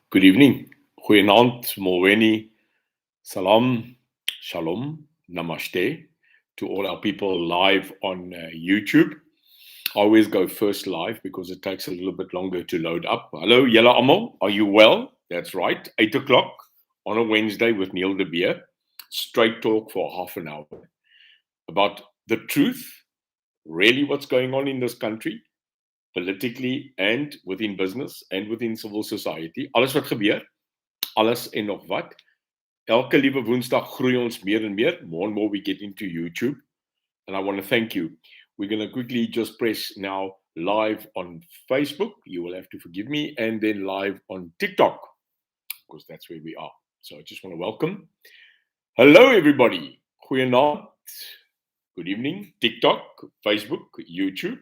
Good evening. Goeienaand, Molweni, Salam, Shalom, Namaste to all our people live on YouTube. I always go first live because it takes a little bit longer to load up. Hello, Yella Amo. Are you well? That's right. 8 o'clock on a Wednesday with Neil de Beer. Straight talk for half an hour about the truth, really what's going on in this country, politically and within business and within civil society. Alles wat gebeur, alles en nog wat. Elke liewe Woensdag groei ons meer en meer. More and more we get into YouTube. And I want to thank you. We're going to quickly just press now live on Facebook. You will have to forgive me. And then live on TikTok, because that's where we are. So I just want to welcome. Hello, everybody. Goeienaand. Good evening. TikTok, Facebook, YouTube.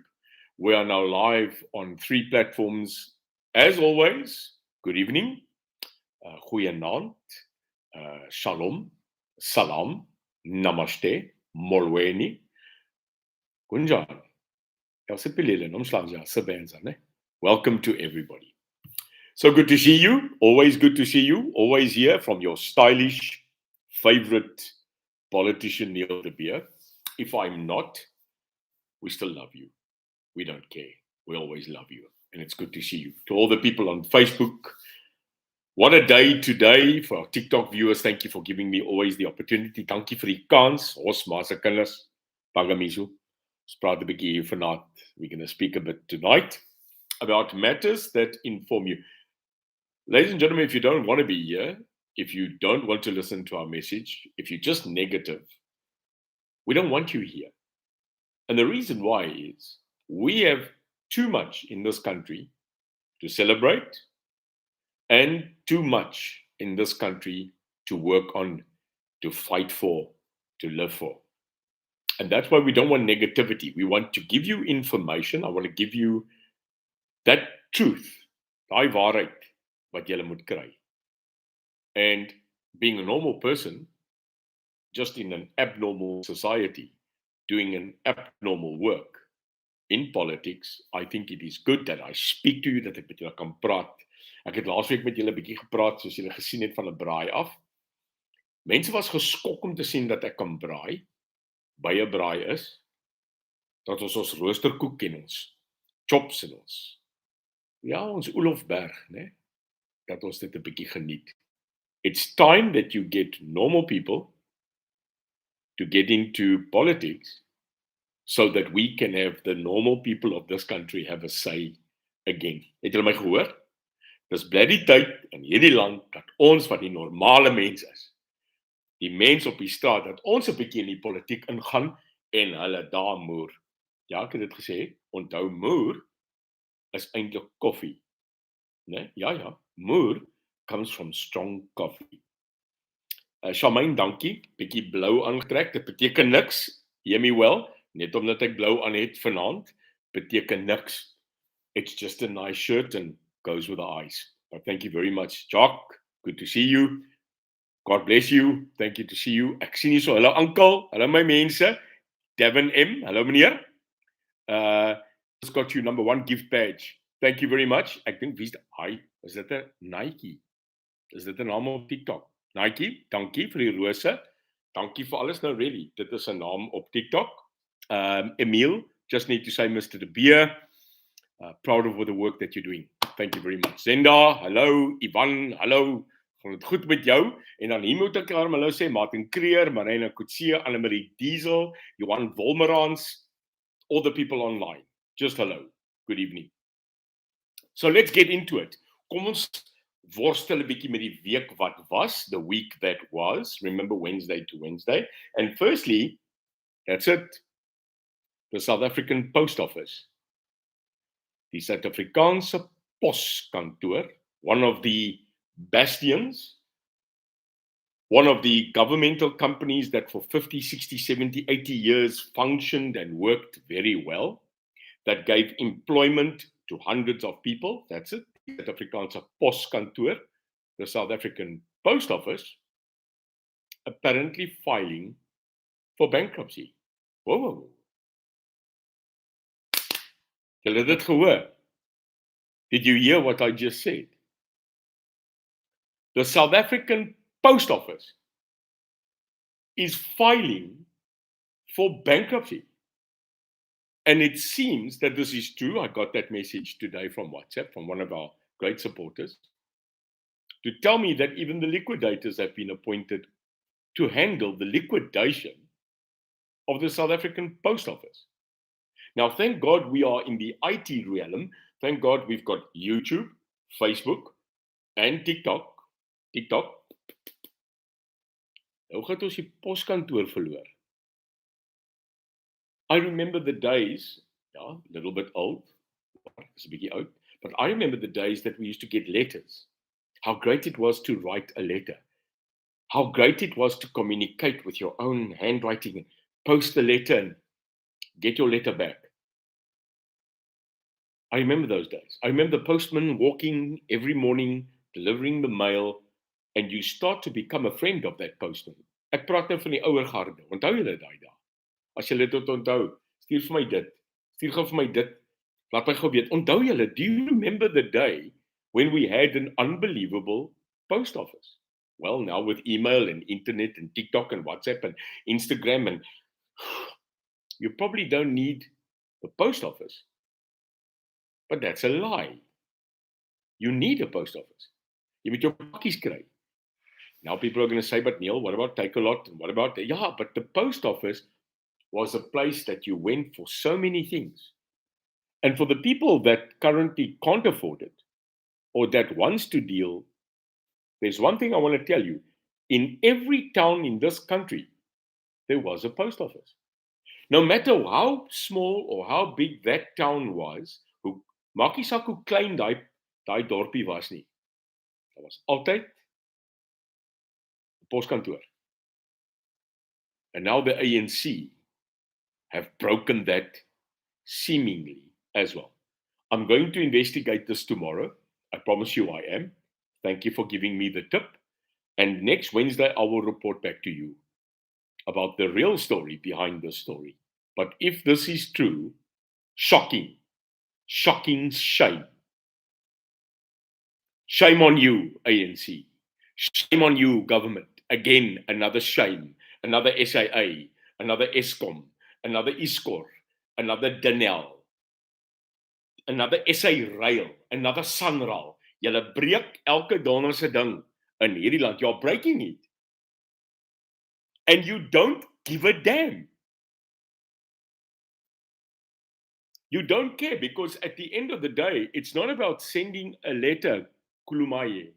We are now live on 3 platforms. As always, good evening. Goeienaand. Shalom, Salam, Namaste, Molweni, Kunjan. Welcome to everybody. So good to see you. Always good to see you. Always here from your stylish favorite politician, Neil de Beer. If I'm not, we still love you. We don't care. We always love you. And it's good to see you. To all the people on Facebook, what a day today for our TikTok viewers. Thank you for giving me always the opportunity. Dankie vir die kans. Ons ma se kinders, Pagamiso. Ons praat 'n bietjie hier vanaand. We're going to speak a bit tonight about matters that inform you. Ladies and gentlemen, if you don't want to be here, if you don't want to listen to our message, if you're just negative, we don't want you here. And the reason why is we have too much in this country to celebrate and too much in this country to work on, to fight for, to live for. And that's why we don't want negativity. We want to give you information. I want to give you that truth, daai waarheid wat jy moet kry. And being a normal person, just in an abnormal society, doing an abnormal work in politics, I think it is good that I speak to you, dat ek met julle kan praat. Ek het laasweek met julle 'n bietjie gepraat, soos julle gesien het, van 'n braai af. Mense was geskok om te sien dat ek kan braai, by 'n braai is, dat ons roosterkoek en ons chops en ons, ja, ons Olofberg, né, dat ons dit 'n bietjie geniet. It's time that you get normal people to get into politics so that we can have the normal people of this country have a say again. Het julle my gehoor? Dis bly die tyd in hierdie land dat ons wat die normale mens is, die mens op die straat, dat ons 'n bietjie in die politiek ingaan en hulle daar moer. Ja, ek het dit gesê, onthou moer is eintlik koffie. Né? Ja, moer comes from strong coffee. Charmaine, dankie. Bietjie blou aangetrek, dit beteken niks. Hear me well, net omdat ek blou aan het vanaand, beteken niks. It's just a nice shirt and goes with the eyes. But thank you very much, Jock. Good to see you. God bless you. Thank you to see you. Ek sien hier so, hallo uncle, hallo my mense. Devin M, hallo meneer. Just got you number 1 gift badge. Thank you very much. Ek dink wie's hy? Is dit 'n Nike? Is dit 'n naam op TikTok? Nike, dankie vir die rose. Dankie vir alles nou really. Dit is 'n naam op TikTok. Emil, just need to say Mr. De Beer, proud of the work that you're doing. Thank you very much. Zenda, hallo, Ivan, hallo. Gaan dit goed met jou? En dan hier moet ek hallo sê, Martin Creer, Marina Kutsie, Annemarie Diesel, Johan Wolmerans, all the people online. Just hello. Good evening. So let's get into it. Kom ons worstel 'n bietjie met die week wat was, the week that was. Remember Wednesday to Wednesday. And firstly, that's it. The South African Post Office. Die Suid-Afrikaanse Poskantoor, one of the bastions, one of the governmental companies that for 50, 60, 70, 80 years functioned and worked very well, that gave employment to hundreds of people. That's it. The Suid-Afrikaanse Poskantoor, the South African Post Office, apparently filing for bankruptcy. Whoa. Julle het dit gehoor? Did you hear what I just said? the South African Post Office is filing for bankruptcy. And it seems that this is true. I got that message today from WhatsApp from one of our great supporters to tell me that even the liquidators have been appointed to handle the liquidation of the South African Post Office. Now, thank God we are in the IT realm. Thank God we've got YouTube, Facebook, and TikTok. Nou gaan ons die poskantoor verloor. I remember the days, a little bit old, it's a bit old, but I remember the days that we used to get letters. How great it was to write a letter. How great it was to communicate with your own handwriting, post the letter and get your letter back. I remember those days. I remember the postman walking every morning, delivering the mail, and you start to become a friend of that postman. Ek praat nou van die ouer garde. Onthou julle daai dae? As julle dit onthou, stuur vir my dit. Stuur gou vir my dit. Laat my gou weet. Onthou julle, do you remember the day when we had an unbelievable post office? Well, now with email and internet and TikTok and WhatsApp and Instagram and you probably don't need the post office. But that's a lie. You need a post office. Jy moet jou pakkies kry. Now people are going to say, but Neil, what about Takealot? And what about... Yeah, but the post office was a place that you went for so many things. And for the people that currently can't afford it or that wants to deal, there's one thing I want to tell you. In every town in this country, there was a post office. No matter how small or how big that town was, maak nie saak hoe klein daai dorpie was nie. Daar was altyd 'n poskantoor. And now the ANC have broken that seemingly as well. I'm going to investigate this tomorrow. I promise you I am. Thank you for giving me the tip. And next Wednesday, I will report back to you about the real story behind this story. But if this is true, shocking shame. Shame on you, ANC. Shame on you, government. Again, another shame. Another SAA. Another Eskom. Another ISCOR. Another Denel. Another SA Rail. Another Sanral. Julle breek elke donderse ding in hierdie land. You're breaking it. And you don't give a damn. You don't care because at the end of the day, it's not about sending a letter, Kulumaye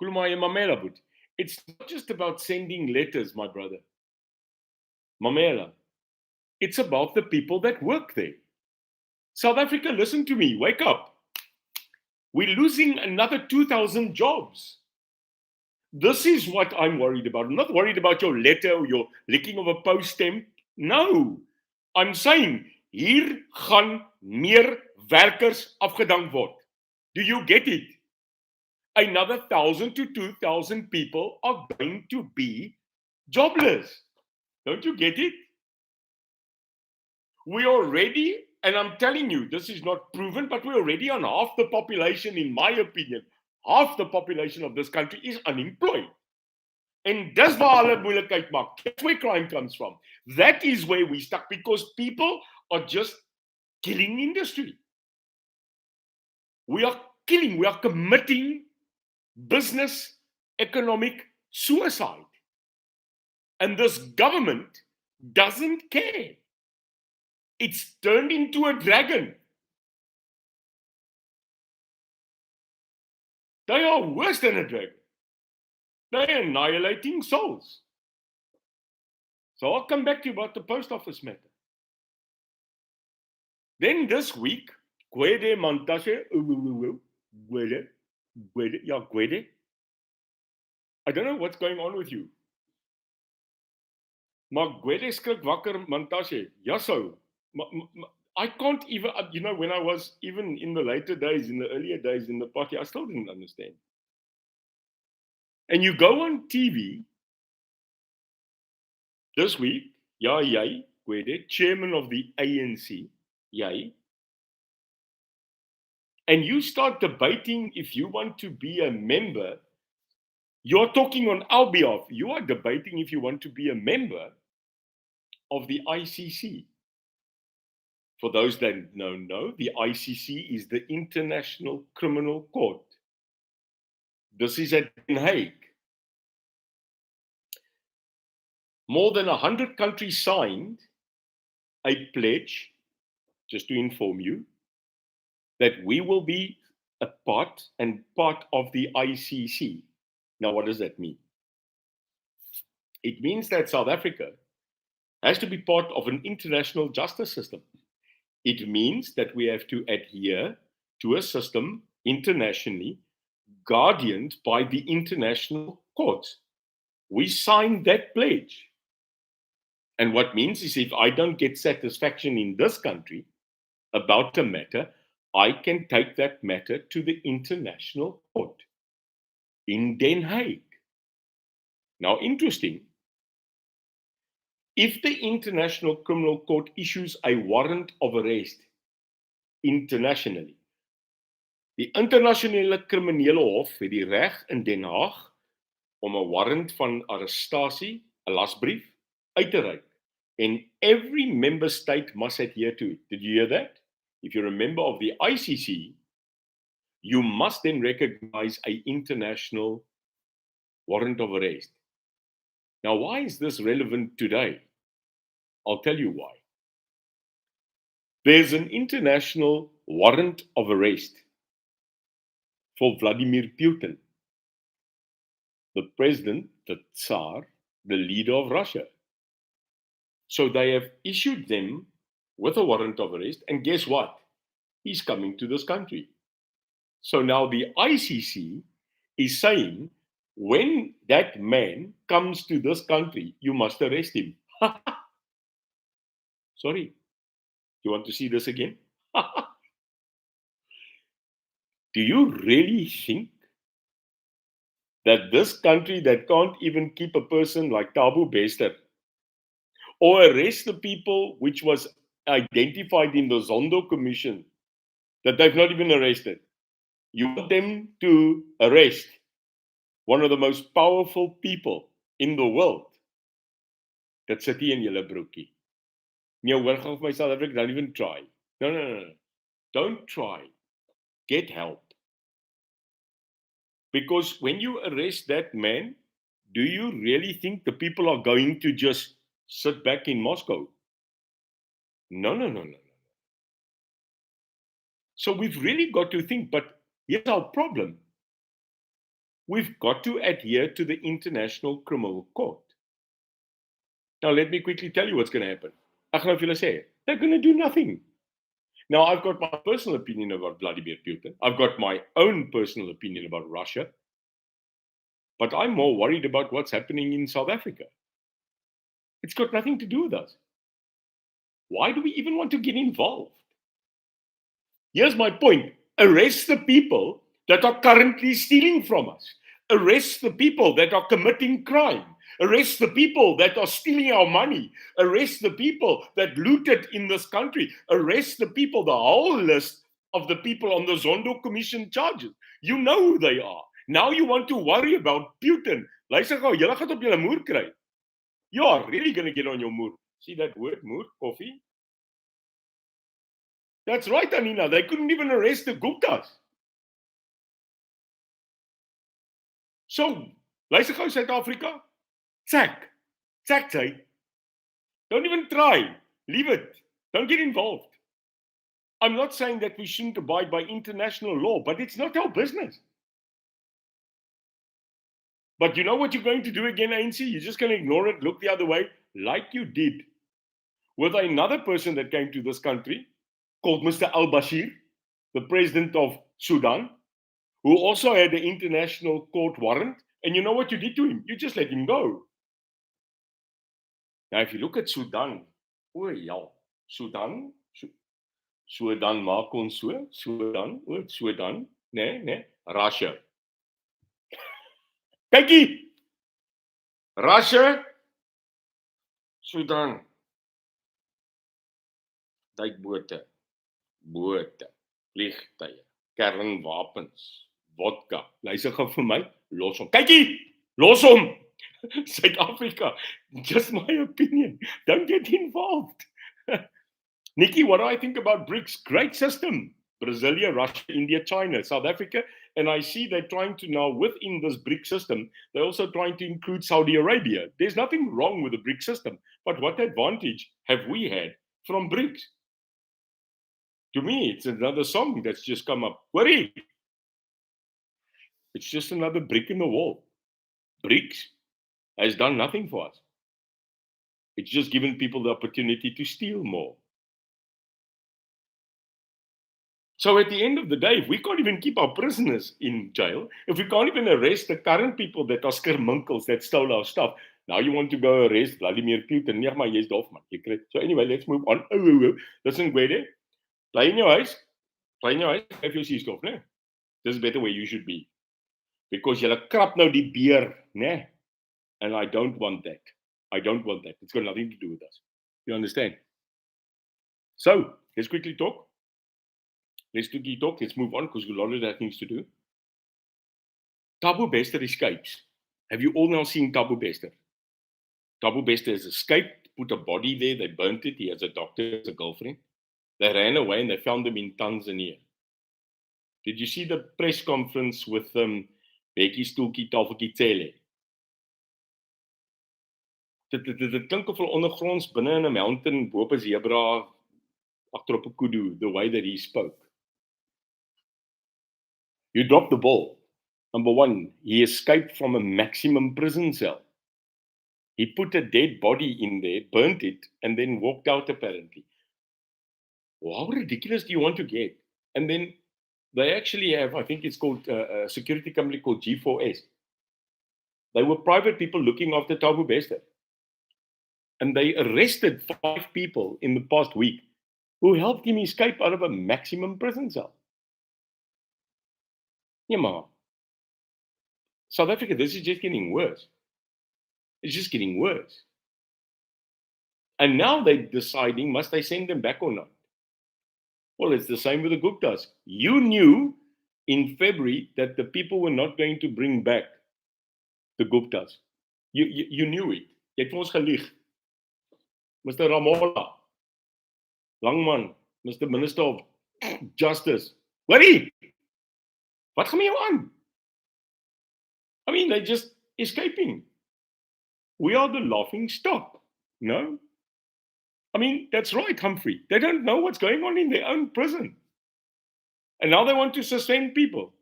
Mamela. It's not just about sending letters, my brother. Mamela. It's about the people that work there. South Africa, listen to me. Wake up. We're losing another 2,000 jobs. This is what I'm worried about. I'm not worried about your letter or your licking of a post stamp. No. I'm saying, hier gaan meer werkers afgedank word. Do you get it? Another 1,000 to 2,000 people are going to be jobless. Don't you get it? We already, and I'm telling you, this is not proven, but we're already on half the population, in my opinion. Half the population of this country is unemployed. And dis waar hulle moeilikheid maak. That's where crime comes from. That is where we stuck because people are just killing industry. We are killing, we are committing business, economic suicide. And this government doesn't care. It's turned into a dragon. They are worse than a dragon. They're annihilating souls. So I'll come back to you about the post office matter. Then this week, Gwede Mantashe, Gwede. I don't know what's going on with you. Maar Gwede skrik wakker Mantashe. Ja so. I can't even, when I was even in the later days, in the earlier days in the party, I still didn't understand. And you go on TV this week, Gwede, chairman of the ANC, and you start debating if you want to be a member You're talking on our behalf. You are debating if you want to be a member of the ICC. For those that don't know, the ICC is the International Criminal Court. This is at Den Haag. More than 100 countries signed a pledge, just to inform you, that we will be a part of the ICC. Now, what does that mean? It means that South Africa has to be part of an international justice system. It means that we have to adhere to a system internationally guardianed by the international courts. We signed that pledge. And what means is if I don't get satisfaction in this country about a matter, I can take that matter to the international court in Den Haag. Now, interesting, if the International Criminal Court issues a warrant of arrest internationally, die internasionele kriminele hof het die reg in Den Haag om 'n warrant van arrestasie, 'n lasbrief, uit te reik. And every member state must adhere to it. Did you hear that? If you're a member of the ICC, you must then recognize an international warrant of arrest. Now, why is this relevant today? I'll tell you why. There's an international warrant of arrest for Vladimir Putin, the president, the Tsar, the leader of Russia. So they have issued them with a warrant of arrest, and guess what? He's coming to this country. So now the ICC is saying, when that man comes to this country, you must arrest him. Sorry, you want to see this again? Do you really think that this country that can't even keep a person like Thabo Bester or arrest the people which was identified in the Zondo Commission that they've not even arrested, you want them to arrest one of the most powerful people in the world? Dat sit hier in julle broekie. Nee, hoor gou vir my South Africa, don't even try. No. Don't try. Get help. Because when you arrest that man, do you really think the people are going to just sit back in Moscow? No. So we've really got to think, but here's our problem. We've got to adhere to the International Criminal Court. Now, let me quickly tell you what's going to happen. Ek gaan nou vir julle sê, they're going to do nothing. Now, I've got my personal opinion about Vladimir Putin. I've got my own personal opinion about Russia. But I'm more worried about what's happening in South Africa. It's got nothing to do with us. Why do we even want to get involved? Here's my point. Arrest the people that are currently stealing from us. Arrest the people that are committing crime. Arrest the people that are stealing our money. Arrest the people that looted in this country. Arrest the people, the whole list of the people on the Zondo Commission charges. You know who they are. Now you want to worry about Putin. Luister gou, julle gaan op julle moer kry. You are really going to get on your moer. See that word, moer, coffee? That's right, Anina. They couldn't even arrest the Guptas. So, luister gou, South Africa. Sack, say. Don't even try. Leave it. Don't get involved. I'm not saying that we shouldn't abide by international law, but it's not our business. But you know what you're going to do again, ANC? You're just going to ignore it, look the other way, like you did with another person that came to this country called Mr. al-Bashir, the president of Sudan, who also had an international court warrant. And you know what you did to him? You just let him go. Now, if you look at Sudan, Sudan maak ons so, Sudan, nee, Russia. Kykie, Russia, Sudan, duikbote, vliegtuie, kernwapens, vodka. Luister gou vir my, los hom. Kykie, Los hom. South Africa. Just my opinion. Don't get involved. Nikki, what do I think about BRICS? Great system. Brasilia, Russia, India, China, South Africa. And I see they're trying to now, within this BRICS system, they're also trying to include Saudi Arabia. There's nothing wrong with the BRICS system. But what advantage have we had from BRICS? To me, it's another song that's just come up. Worry. It's just another brick in the wall. BRICS has done nothing for us. It's just given people the opportunity to steal more. So at the end of the day, if we can't even keep our prisoners in jail, if we can't even arrest the current people that are skerminkels that stole our stuff, now you want to go arrest Vladimir Putin. Nee, maar jy's dof, man. So anyway, let's move on. Listen, Gwede, play in your eyes. Play in your eyes. If you see stuff, né? This is better where you should be. Because you're krap nou die beer, né? And I don't want that. I don't want that. It's got nothing to do with us. You understand? So, let's quickly talk. Let's quickly talk. Let's move on because a lot of that things to do. Thabo Bester escapes. Have you all now seen Thabo Bester? Thabo Bester has escaped, put a body there, they burnt it. He has a doctor, has a girlfriend. They ran away and they found him in Tanzania. Did you see the press conference with Becky Stoeltjie Tafeltjie Cele? Dit klink of hulle ondergronds binne in 'n mountain bo op 'n zebra agter op 'n kudu, the way that he spoke. You dropped the ball. Number one, he escaped from a maximum prison cell. He put a dead body in there, burnt it, and then walked out apparently. Well, how ridiculous do you want to get? And then they actually have, I think it's called a security company called G4S. They were private people looking after Thabo Bester. And they arrested 5 people in the past week who helped him escape out of a maximum prison cell. Yeah, ma. South Africa, this is just getting worse. It's just getting worse. And now they're deciding, must they send them back or not? Well, it's the same with the Guptas. You knew in February that the people were not going to bring back the Guptas. You knew it. Jy het vir ons gelieg. Mr. Ramola, Langman, Mr. Minister of Justice. Worry! Wat gaan met jou aan? I mean, they're just escaping. We are the laughing stock. No? I mean, that's right, Humphrey. They don't know what's going on in their own prison. And now they want to suspend people.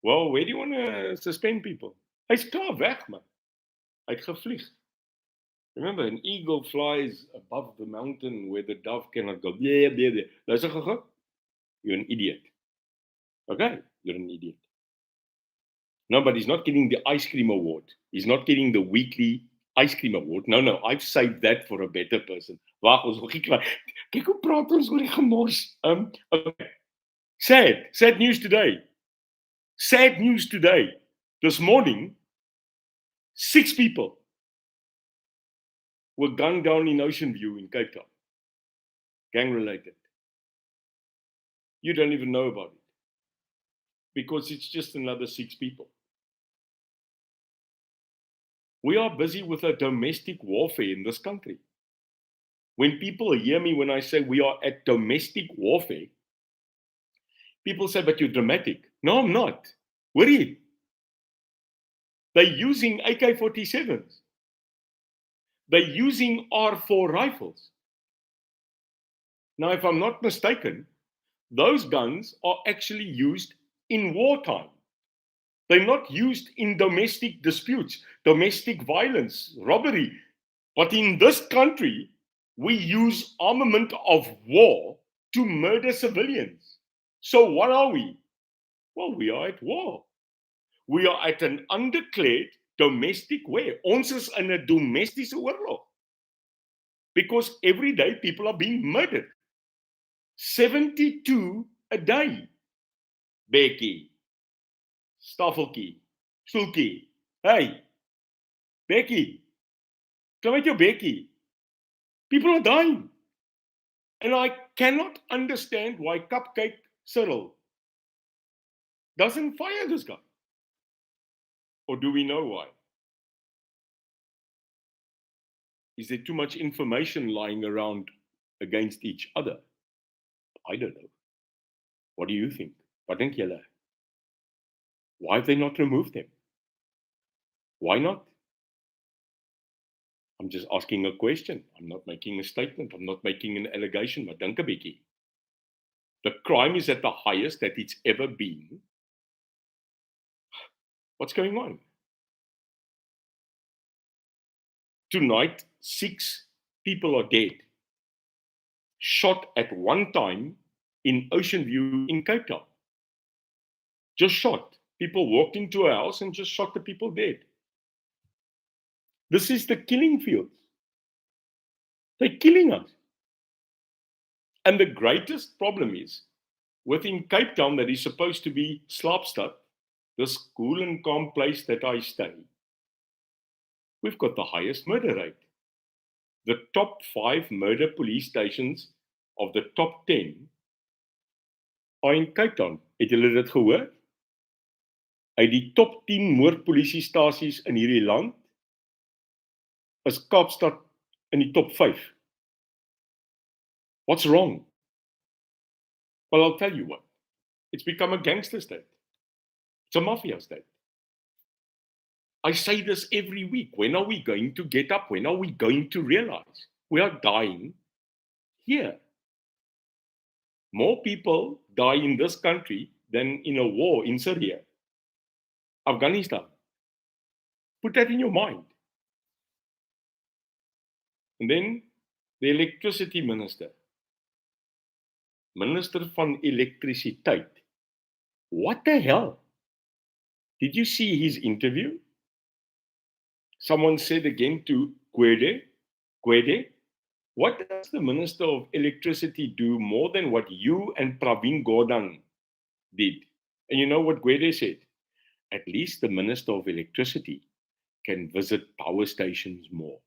Well, where do you want to suspend people? Hy's klaar weg, man. Hy het gevlieg. Remember, an eagle flies above the mountain where the dove cannot go. There. Luister gou. You're an idiot. Okay? You're an idiot. No, but he's not getting the ice cream award. He's not getting the weekly ice cream award. No, I've saved that for a better person. Wag, ons nog nie klaar. Kyk hoe praat ons oor die gemors. Okay. Sad news today. Sad news today. This morning, 6 people were gunned down in Ocean View in Cape Town. Gang related. You don't even know about it. Because it's just another 6 people. We are busy with a domestic warfare in this country. When people hear me when I say we are at domestic warfare, people say, but you're dramatic. No, I'm not. Worry. They're using AK-47s. They're using R4 rifles. Now, if I'm not mistaken, those guns are actually used in wartime. They're not used in domestic disputes, domestic violence, robbery. But in this country, we use armament of war to murder civilians. So what are we? Well, we are at war. We are at an undeclared domestic war. Ons is in 'n domestiese oorlog. Because every day people are being murdered. 72 a day. Becky. Staffeltjie. Stoeltjie. Hey. Becky. Come at your Becky. People are dying. And I cannot understand why Cupcake Cyril doesn't fire this guy. Or do we know why? Is there too much information lying around against each other? I don't know. What do you think? Wat dink julle? Why have they not removed them? Why not? I'm just asking a question. I'm not making a statement. I'm not making an allegation, maar dink 'n bietjie. The crime is at the highest that it's ever been. What's going on? Tonight, 6 people are dead. Shot at one time in Ocean View in Cape Town. Just shot. People walked into a house and just shot the people dead. This is the killing fields. They're killing us. And the greatest problem is, within Cape Town, that is supposed to be Slaapstad, this cool and calm place that I stay, we've got the highest murder rate. The top 5 murder police stations of the top 10 are in Cape Town. Het julle dit gehoor? Uit die top 10 moordpolisiestasies in hierdie land is Kaapstad in die top 5. What's wrong? Well, I'll tell you what. It's become a gangster state. It's a mafia state. I say this every week. When are we going to get up? When are we going to realize we are dying here? More people die in this country than in a war in Syria, Afghanistan. Put that in your mind. And then the electricity minister. Minister van elektrisiteit. What the hell? Did you see his interview? Someone said again to Gwede, what does the Minister of Electricity do more than what you and Pravin Gordhan did? And you know what Gwede said? At least the Minister of Electricity can visit power stations more.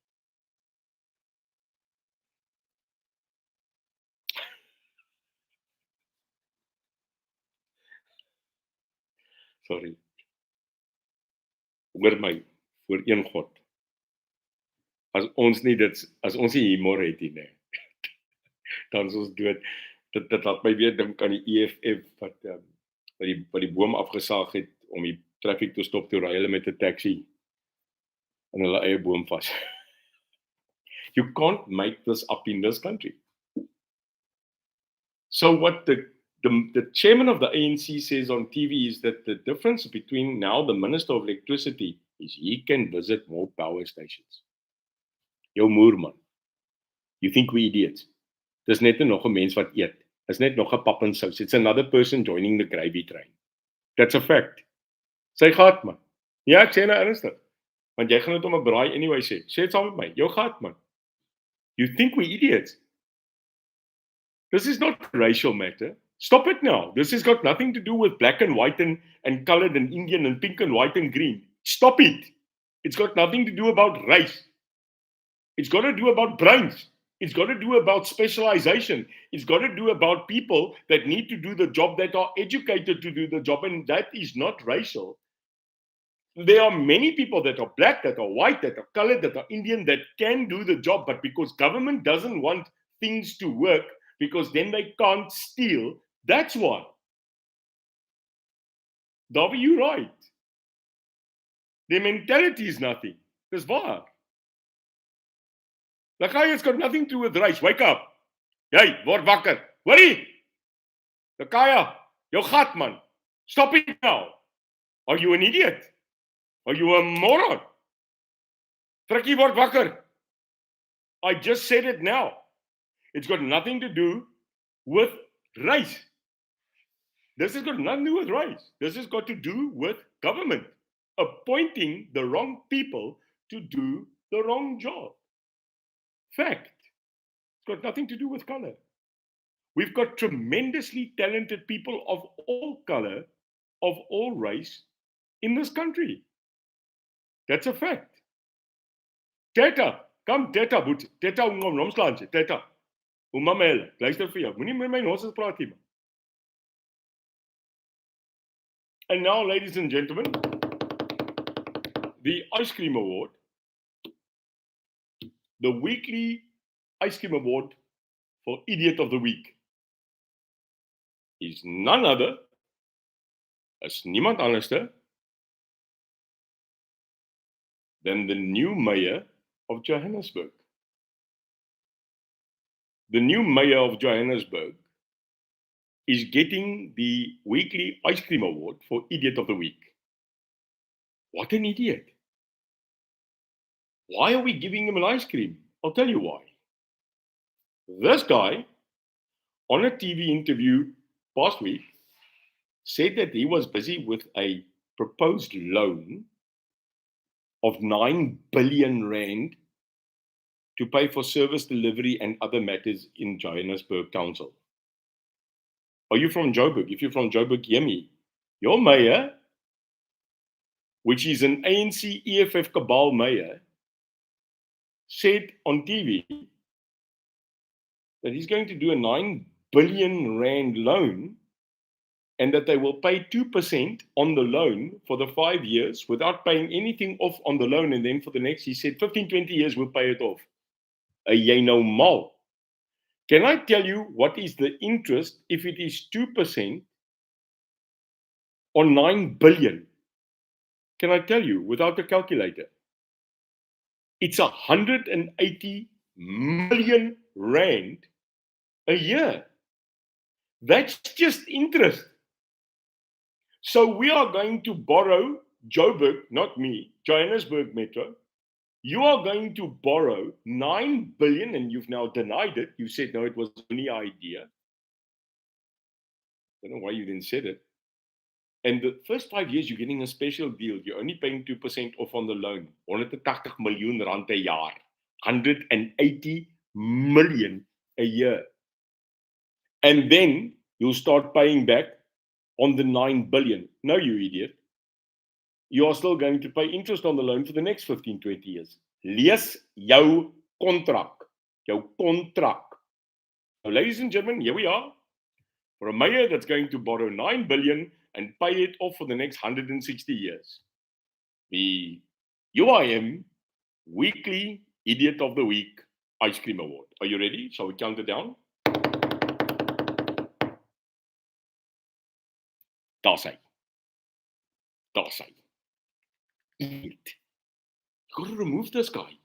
Sorry. Hoor my, voor een God. As ons nie humor het nie, dan is ons dood. Dit laat my weer dink aan die EFF wat die boom afgesaag het om die traffic te stop, toe ry hulle met 'n taxi in hulle eie boom vas. You can't make this up in this country. So what the chairman of the ANC says on TV is that the difference between now the Minister of Electricity is he can visit more power stations. Jou moer man. You think we idiots? Dis net nog 'n mens wat eet. Is net nog 'n pap en sous. It's another person joining the gravy train. That's a fact. Sy gat man. Ja, ek sê nou ernstig. Want jy gaan dit om 'n braai anyway sê. Sê dit saam met my. Jou gat man. You think we idiots? This is not a racial matter. Stop it now. This has got nothing to do with black and white and colored and Indian and pink and white and green. Stop it. It's got nothing to do about race. It's got to do about brains. It's got to do about specialization. It's got to do about people that need to do the job, that are educated to do the job, and that is not racial. There are many people that are black, that are white, that are colored, that are Indian, that can do the job, but because government doesn't want things to work, because then they can't steal, that's why. Darby, you're right. Their mentality is nothing. Dis waar. Lakaya, it's got nothing to do with race. Wake up. Hey, word wakker. Hoorie. Lakaya, jou gat man. Stop it now. Are you an idiot? Are you a moron? Trekkie, word wakker. I just said it now. It's got nothing to do with race. This has got nothing to do with race. This has got to do with government appointing the wrong people to do the wrong job. Fact. It's got nothing to do with color. We've got tremendously talented people of all color, of all race in this country. That's a fact. Teta, come Teta, boet. Teta, omslaantje. Teta. Mamma, luister vir jou. Moenie met my nonsens praat nie. And now, ladies and gentlemen, the Ice Cream Award, the weekly Ice Cream Award for Idiot of the Week, is none other as niemand anders than the new mayor of Johannesburg. The new mayor of Johannesburg is getting the weekly Ice Cream Award for Idiot of the Week. What an idiot. Why are we giving him an ice cream? I'll tell you why. This guy, on a TV interview past week, said that he was busy with a proposed loan of 9 billion rand to pay for service delivery and other matters in Johannesburg Council. Are you from Joburg? If you're from Joburg, hear me. Your mayor, which is an ANC EFF cabal mayor, said on TV that he's going to do a 9 billion rand loan and that they will pay 2% on the loan for the 5 years without paying anything off on the loan. And then for the next, he said, 15, 20 years, we'll pay it off. Jy nou mal. Can I tell you what is the interest if it is 2% on 9 billion? Can I tell you without a calculator? It's 180 million rand a year. That's just interest. So we are going to borrow Joburg, not me, Johannesburg Metro. You are going to borrow 9 billion, and you've now denied it. You said, no, it was only an idea. I don't know why you didn't say it. And the first 5 years, you're getting a special deal. You're only paying 2% off on the loan. 180 million rand a jaar. 180 million a year. And then you'll start paying back on the 9 billion. No, you idiot. You are still going to pay interest on the loan for the next 15, 20 years. Lees jou contract. Jou contract. So, ladies and gentlemen, here we are. For a mayor that's going to borrow 9 billion and pay it off for the next 160 years. The UIM Weekly Idiot of the Week Ice Cream Award. Are you ready? Shall we count it down? Daar's hy. Idiot. You got to remove this guy.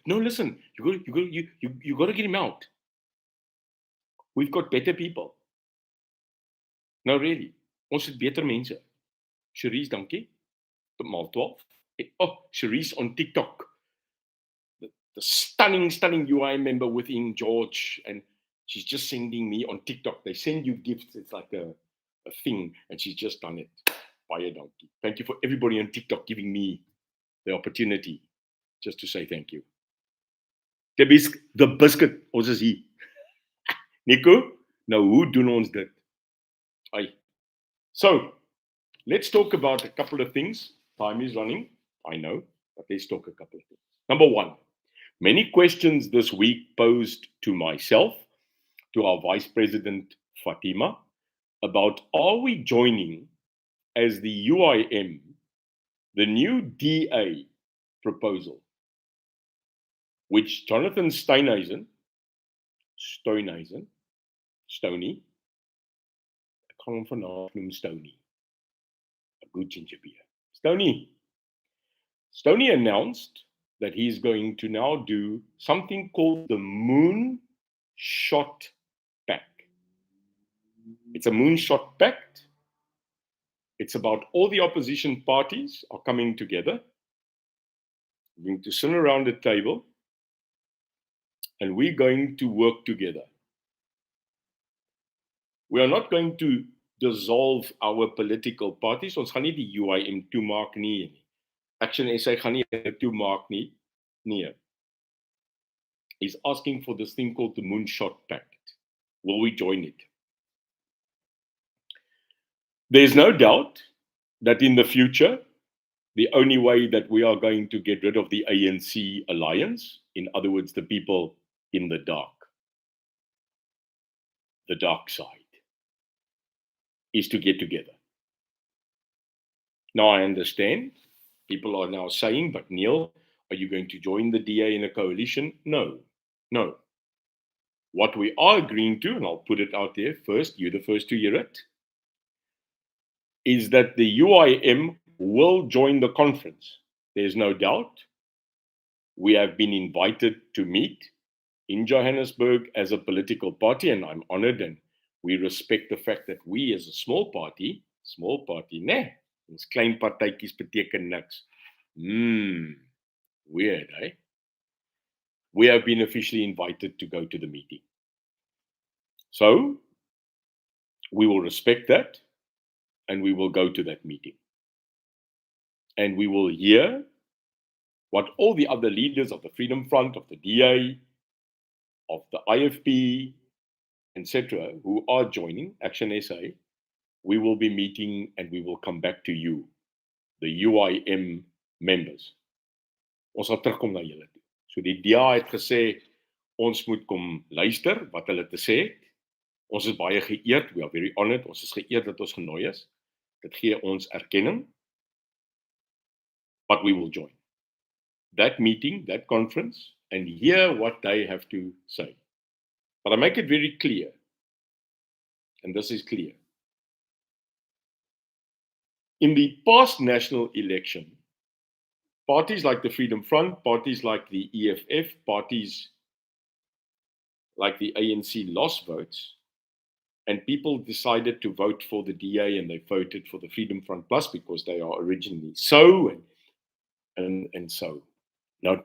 No, listen. You got to get him out. We've got better people. No, really. Ons het beter mense. Cherise, dankie. Maal 12. Oh, Cherise on TikTok. The stunning UI member within George. And she's just sending me on TikTok. They send you gifts. It's like a thing. And she's just done it. Baie dankie. Thank you for everybody on TikTok giving me the opportunity just to say thank you. The biscuit. Ons is hier. Nico, nou hoe doen ons dit? So, let's talk about a couple of things. Time is running, I know, but let's talk a couple of things. Number one, many questions this week posed to myself, to our Vice President Fatima, about are we joining as the UIM, the new DA proposal, which Jonathan Steenhuisen, Stoney, I can't even Stoney, a good ginger beer. Stoney announced that he's going to now do something called the Moonshot Pact. It's a Moonshot Pact. It's about all the opposition parties are coming together. We're going to sit around the table and we're going to work together. We are not going to dissolve our political parties. Ons gaan nie die UIM toemaak nie. Action SA gaan nie toemaak nie. Nee. He's asking for this thing called the Moonshot Pact. Will we join it? There's no doubt that in the future, the only way that we are going to get rid of the ANC alliance, in other words, the people in the dark side, is to get together. Now I understand People are now saying, but Neil, are you going to join the DA in a coalition? No, no. What we are agreeing to, and I'll put it out there first, you're the first to hear it, is that the UIM will join the conference. There's no doubt. We have been invited to meet in Johannesburg as a political party, and I'm honored, and we respect the fact that we as a small party, nee, ons klein partytjies beteken niks. Weird, eh? We have been officially invited to go to the meeting. So, we will respect that, and we will go to that meeting. And we will hear what all the other leaders of the Freedom Front, of the DA, of the IFP, etc., who are joining Action SA, we will be meeting and we will come back to you, the UIM members. Ons sal terugkom na julle toe. So die DA het gesê, ons moet kom luister wat hulle te sê het. Ons is baie geëerd, we are very honored, ons is geëerd dat ons genooi is. Dit gee ons erkenning, but we will join that meeting, that conference, and hear what they have to say. But I make it very clear, and this is clear. In the past national election, parties like the Freedom Front, parties like the EFF, parties like the ANC lost votes, and people decided to vote for the DA and they voted for the Freedom Front Plus because they are originally so and so. Now,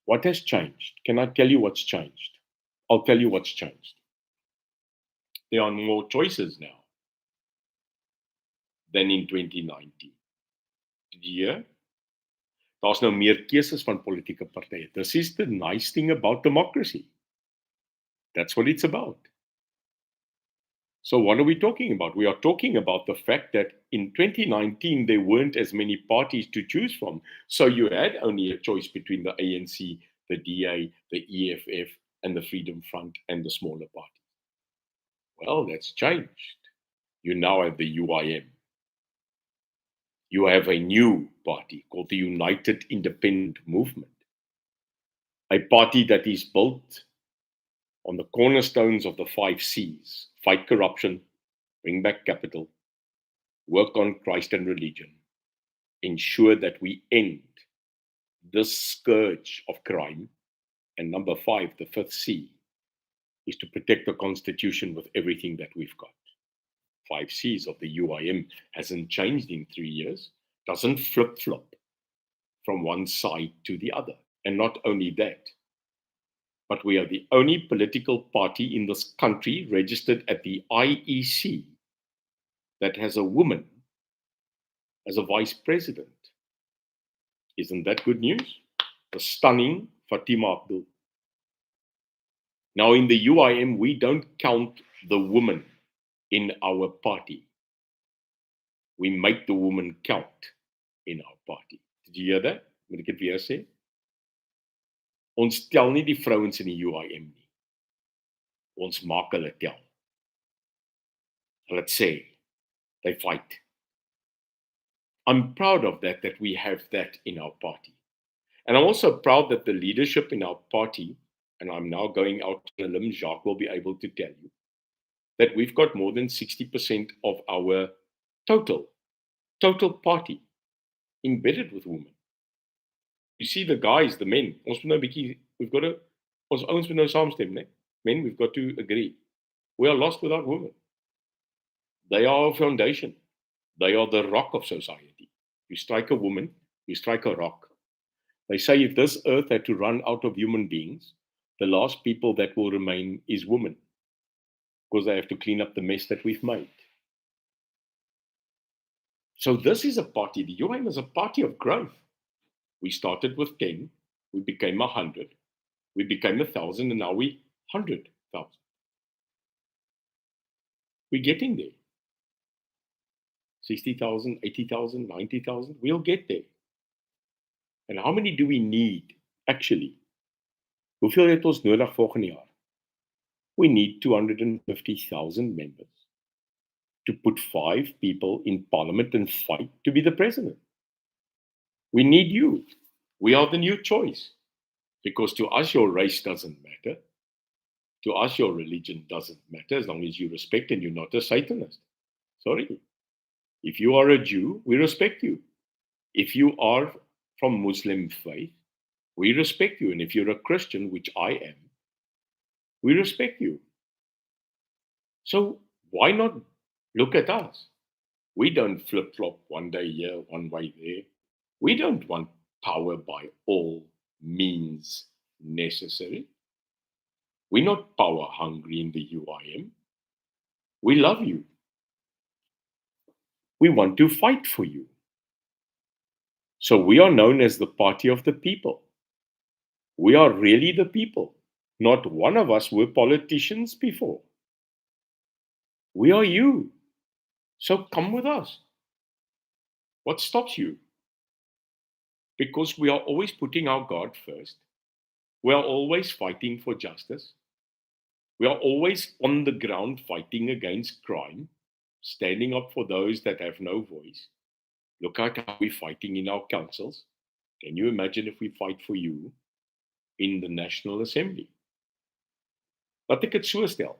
what has changed? Can I tell you what's changed? I'll tell you what's changed. There are more choices now than in 2019. Did you hear? Daar's nou meer keuses van politieke partye. This is the nice thing about democracy. That's what it's about. So what are we talking about? We are talking about the fact that in 2019, there weren't as many parties to choose from. So you had only a choice between the ANC, the DA, the EFF, and the Freedom Front, and the smaller parties. Well, that's changed. You now have the UIM. You have a new party called the United Independent Movement. A party that is built on the cornerstones of the 5 C's. Fight corruption, bring back capital, work on Christ and religion, ensure that we end this scourge of crime, and number 5, the 5th C, is to protect the Constitution with everything that we've got. 5 C's of the UIM hasn't changed in 3 years, doesn't flip-flop from one side to the other. And not only that, but we are the only political party in this country registered at the IEC that has a woman as a vice president. Isn't that good news? The stunning Fatima Abdul. Now in the UIM, we don't count the woman in our party. We make the woman count in our party. Did you hear that? Moet ek dit weer sê? Ons tel nie die vrouens in die UIM nie. Ons maak hulle tel. Let's say they fight. I'm proud of that we have that in our party. And I'm also proud that the leadership in our party, and I'm now going out on a limb, Jacques will be able to tell you, that we've got more than 60% of our total party embedded with women. You see the guys, the men, we've got to, ons ouens moet nou saamstem, né? Men, we've got to agree. We are lost without women. They are our foundation. They are the rock of society. You strike a woman, you strike a rock. They say if this earth had to run out of human beings, the last people that will remain is women, because they have to clean up the mess that we've made. So this is a party, the UIM is a party of growth. We started with 10, we became 100, we became 1,000, and now we 100,000. We're getting there. 60,000, 80,000, 90,000, we'll get there. And how many do we need, actually? Hoeveel het ons nodig volgende jaar? We need 250,000 members to put 5 people in parliament and fight to be the president. We need you. We are the new choice. Because to us, your race doesn't matter. To us, your religion doesn't matter as long as you respect and you're not a Satanist. Sorry. If you are a Jew, we respect you. If you are from Muslim faith, we respect you. And if you're a Christian, which I am, we respect you. So why not look at us? We don't flip-flop one day here, one way there. We don't want power by all means necessary. We're not power hungry in the UIM. We love you. We want to fight for you. So we are known as the party of the people. We are really the people. Not one of us were politicians before. We are you. So come with us. What stops you? Because we are always putting our God first. We are always fighting for justice. We are always on the ground fighting against crime, standing up for those that have no voice. Look at how we're fighting in our councils. Can you imagine if we fight for you in the National Assembly? Laat ek dit so stel.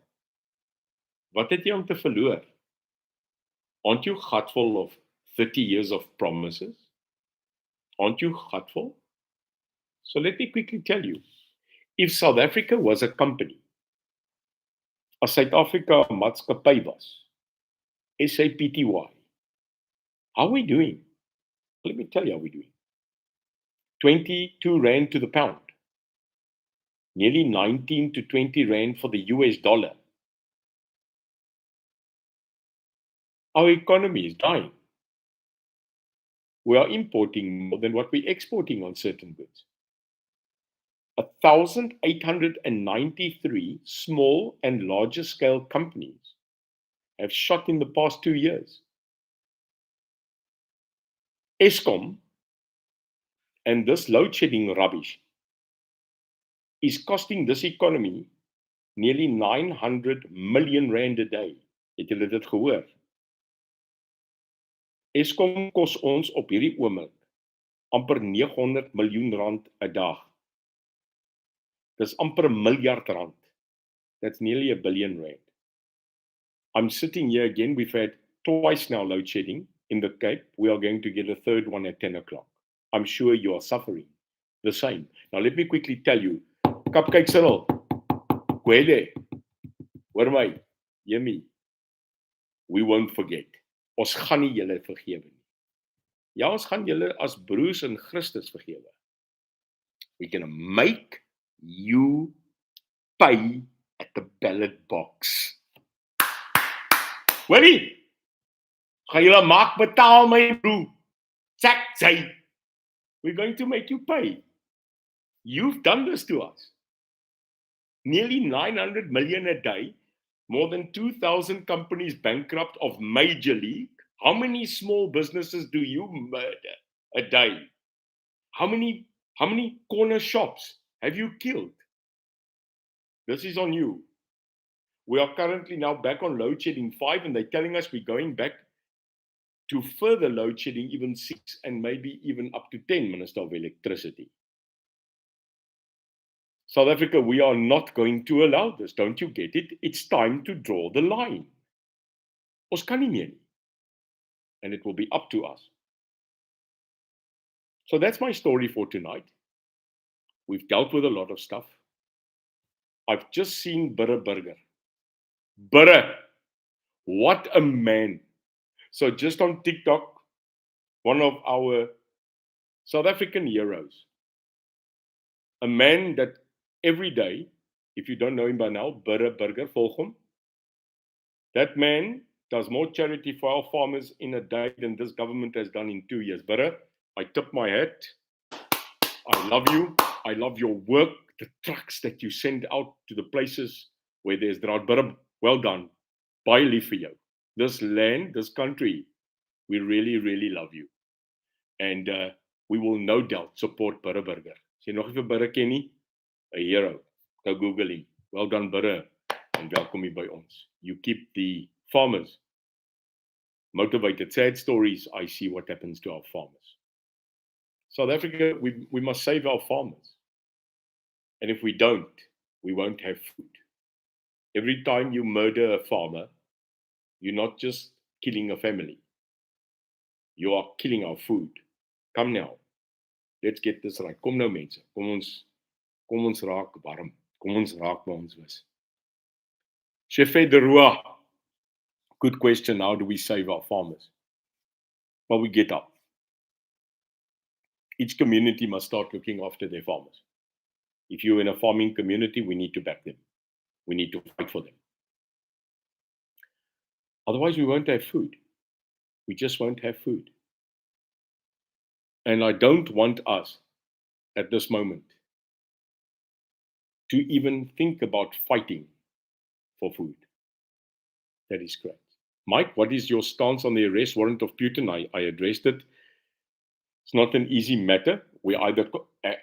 Wat het jy om te verloor? Aren't you gutful of 30 years of promises? Aren't you gutful? So let me quickly tell you. If South Africa was a company, as South Africa maatskappy was, SAPTY, how are we doing? Let me tell you how we're doing. 22 Rand to the pound. Nearly 19 to 20 Rand for the US dollar. Our economy is dying. We are importing more than what we're exporting on certain goods. 1,893 small and larger scale companies have shut in the past 2 years. Eskom and this load shedding rubbish is costing this economy nearly 900 million rand a day. Het julle dit gehoor? Eskom kos ons op hierdie oomblik amper 900 miljoen rand 'n dag. Dis amper 1 miljard rand. That's nearly R1 billion. I'm sitting here again. We've had twice now load shedding in the Cape. We are going to get a third one at 10 o'clock. I'm sure you are suffering the same. Now let me quickly tell you. Kapkyk Cyril. Kwele. Hoor my. Yemi. We won't forget. Ons gaan nie julle vergewe nie. Ja, ons gaan julle as broers in Christus vergewe. We're going to make you pay at the ballot box. Hoorie? Gaan julle maak betaal my broer. Check, say. We're going to make you pay. You've done this to us. Nearly 900 million a day. More than 2,000 companies bankrupt of major league. How many small businesses do you murder a day? How many corner shops have you killed? This is on you. We are currently now back on load shedding 5 and they're telling us we're going back to further load shedding, even 6 and maybe even up to 10, Minister of Electricity. South Africa, we are not going to allow this. Don't you get it? It's time to draw the line. Ons kan nie meer nie. And it will be up to us. So that's my story for tonight. We've dealt with a lot of stuff. I've just seen Burger Burger. Burger, what a man. So just on TikTok, one of our South African heroes, a man that every day, if you don't know him by now, Burger Burger, volg hom. That man does more charity for our farmers in a day than this government has done in 2 years. Burger, I tip my hat. I love you. I love your work, the trucks that you send out to the places where there's drought. Burger, well done. Baie lief vir jou. This land, this country, we really, really love you. And we will no doubt support Burger Burger. As jy nog nie vir Burger ken nie, a hero. Go Google him. Well done, Burger. And welkom hier by ons. You keep the farmers motivated. Sad stories, I see what happens to our farmers. South Africa, we must save our farmers. And if we don't, we won't have food. Every time you murder a farmer, you're not just killing a family. You are killing our food. Come now. Let's get this right. Kom nou mense. Kom ons raak warm. Kom ons raak by ons wis. Chefe de Roa. Good question. How do we save our farmers? Well, we get up. Each community must start looking after their farmers. If you're in a farming community, we need to back them. We need to fight for them. Otherwise, we won't have food. We just won't have food. And I don't want us at this moment to even think about fighting for food. That is correct. Mike, what is your stance on the arrest warrant of Putin? I addressed it. It's not an easy matter. We either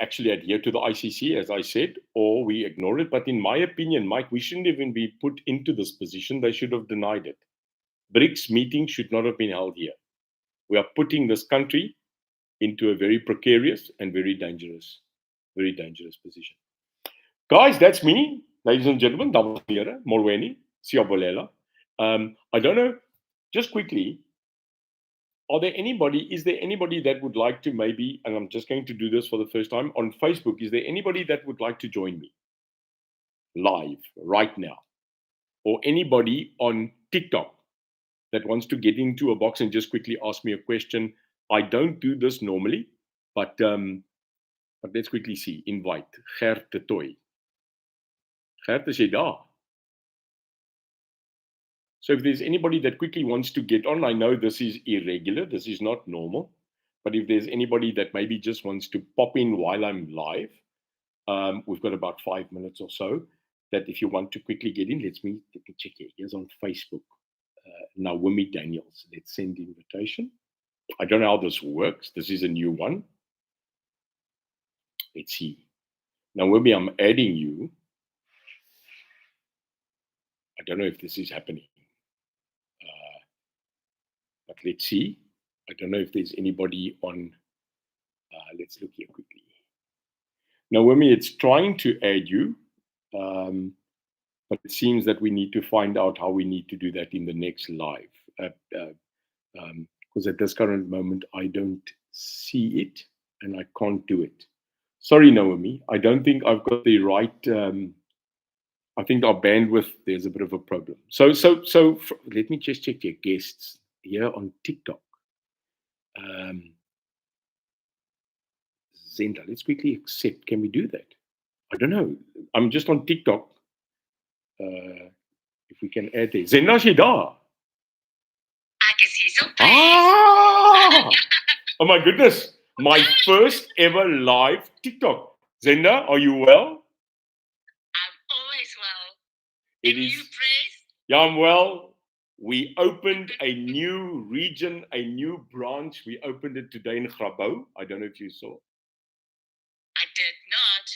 actually adhere to the ICC, as I said, or we ignore it. But in my opinion, Mike, we shouldn't even be put into this position. They should have denied it. BRICS meeting should not have been held here. We are putting this country into a very precarious and very dangerous position. Guys, that's me. Ladies and gentlemen, Morweni, Siabolela. I don't know, just quickly, is there anybody that would like to maybe, and I'm just going to do this for the first time, on Facebook, is there anybody that would like to join me live right now? Or anybody on TikTok that wants to get into a box and just quickly ask me a question? I don't do this normally, but let's quickly see. Invite Gert de Toy. Gert, is jy daar? So if there's anybody that quickly wants to get on, I know this is irregular, this is not normal, but if there's anybody that maybe just wants to pop in while I'm live, we've got about 5 minutes or so, that if you want to quickly get in, let me check here. Here's on Facebook, Naomi Daniels. Let's send the invitation. I don't know how this works. This is a new one. Let's see. Naomi, I'm adding you. I don't know if this is happening. But let's see. I don't know if there's anybody on. Let's look here quickly. Naomi, it's trying to add you, but it seems that we need to find out how we need to do that in the next live. Because at this current moment, I don't see it and I can't do it. Sorry, Naomi. I don't think I've got the right. I think our bandwidth, there's a bit of a problem. So let me just check your guests here on TikTok. Zenda, let's quickly accept. Can we do that? I don't know. I'm just on TikTok. If we can add there. Zenda, is jy daar? Ek is hier so Ah! Oh my goodness. My first ever live TikTok. Zenda, are you well? I'm always well. It And is. you, Praise? Yeah, I'm well. We opened a new region, a new branch. We opened it today in Grabouw. I don't know if you saw. I did not.